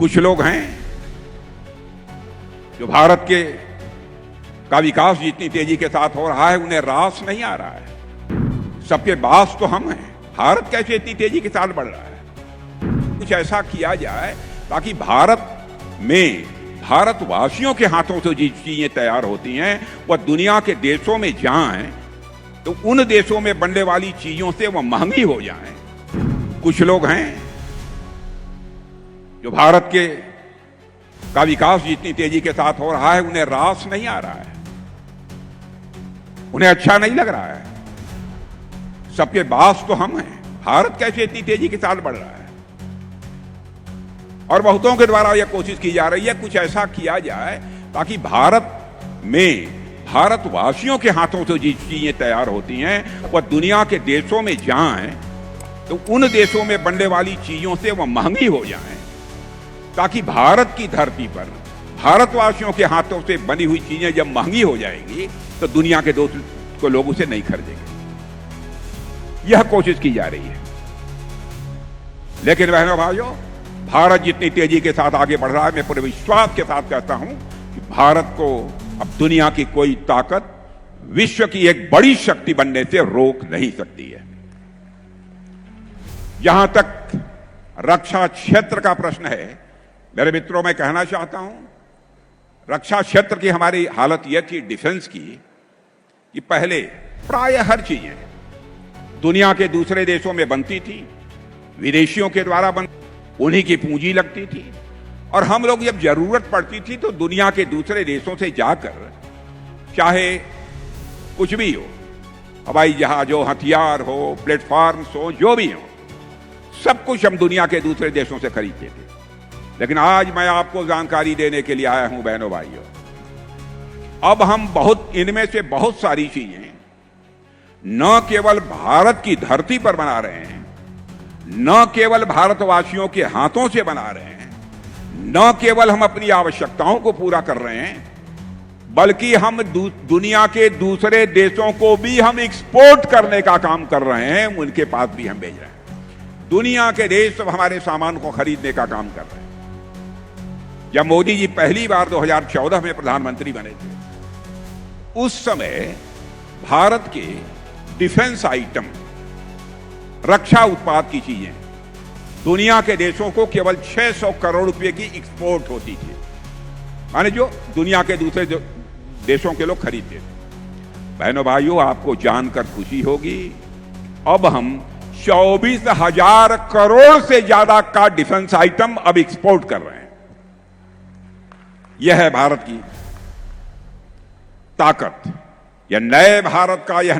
कुछ लोग हैं जो भारत का विकास जितनी तेजी के साथ हो रहा है उन्हें रास नहीं आ रहा है। सबके बास तो हम हैं। भारत कैसे इतनी तेजी के साथ बढ़ रहा है? कुछ ऐसा किया जाए ताकि भारत में भारतवासियों के हाथों से जो चीजें तैयार होती हैं वह दुनिया के देशों में जाएं तो उन देशों में बनने वाली चीजों से वह महंगी हो जाएं। कुछ लोग हैं जो भारत का विकास जितनी तेजी के साथ हो रहा है उन्हें रास नहीं आ रहा है, उन्हें अच्छा नहीं लग रहा है। सबके बास तो हम हैं। भारत कैसे इतनी तेजी के साथ बढ़ रहा है? और बहुतों के द्वारा यह कोशिश की जा रही है कुछ ऐसा किया जाए ताकि भारत में भारतवासियों के हाथों से जो चीजें तैयार होती हैं वह दुनिया के देशों में जाएं तो उन देशों में बनने वाली चीजों से वह महंगी हो जाएं, ताकि भारत की धरती पर भारतवासियों के हाथों से बनी हुई चीजें जब महंगी हो जाएंगी तो दुनिया के दोस्तों लोग उसे नहीं खरीदेंगे। यह कोशिश की जा रही है। लेकिन बहनों भाइयों, भारत जितनी तेजी के साथ आगे बढ़ रहा है, मैं पूरे विश्वास के साथ कहता हूं कि भारत को अब दुनिया की कोई ताकत विश्व की एक बड़ी शक्ति बनने से रोक नहीं सकती है। जहां तक रक्षा क्षेत्र का प्रश्न है, मेरे मित्रों, मैं कहना चाहता हूं, रक्षा क्षेत्र की हमारी हालत यह थी डिफेंस की कि पहले प्राय हर चीजें दुनिया के दूसरे देशों में बनती थी, विदेशियों के द्वारा उन्हीं की पूंजी लगती थी, और हम लोग जब जरूरत पड़ती थी तो दुनिया के दूसरे देशों से जाकर चाहे कुछ भी हो, हवाई जहाज हो, हथियार हो, प्लेटफॉर्म्स हो, जो भी हो, सब कुछ हम दुनिया के दूसरे देशों से खरीदते थे। लेकिन आज मैं आपको जानकारी देने के लिए आया हूं बहनों भाइयों, अब हम इनमें से बहुत सारी चीजें न केवल भारत की धरती पर बना रहे हैं, न केवल भारतवासियों के हाथों से बना रहे हैं, न केवल हम अपनी आवश्यकताओं को पूरा कर रहे हैं, बल्कि हम दुनिया के दूसरे देशों को भी हम एक्सपोर्ट करने का काम कर रहे हैं, उनके पास भी हम भेज रहे हैं। दुनिया के देश सब हमारे सामान को खरीदने का काम कर रहे हैं। जब मोदी जी पहली बार 2014 में प्रधानमंत्री बने थे, उस समय भारत के डिफेंस आइटम, रक्षा उत्पाद की चीजें दुनिया के देशों को केवल 600 करोड़ रुपए की एक्सपोर्ट होती थी, माने जो दुनिया के दूसरे देशों के लोग खरीदते थे। बहनों भाइयों, आपको जानकर खुशी होगी, अब हम 24,000 करोड़ से ज्यादा का डिफेंस आइटम अब एक्सपोर्ट कर रहे हैं। यह है भारत की ताकत, यह नए भारत का यह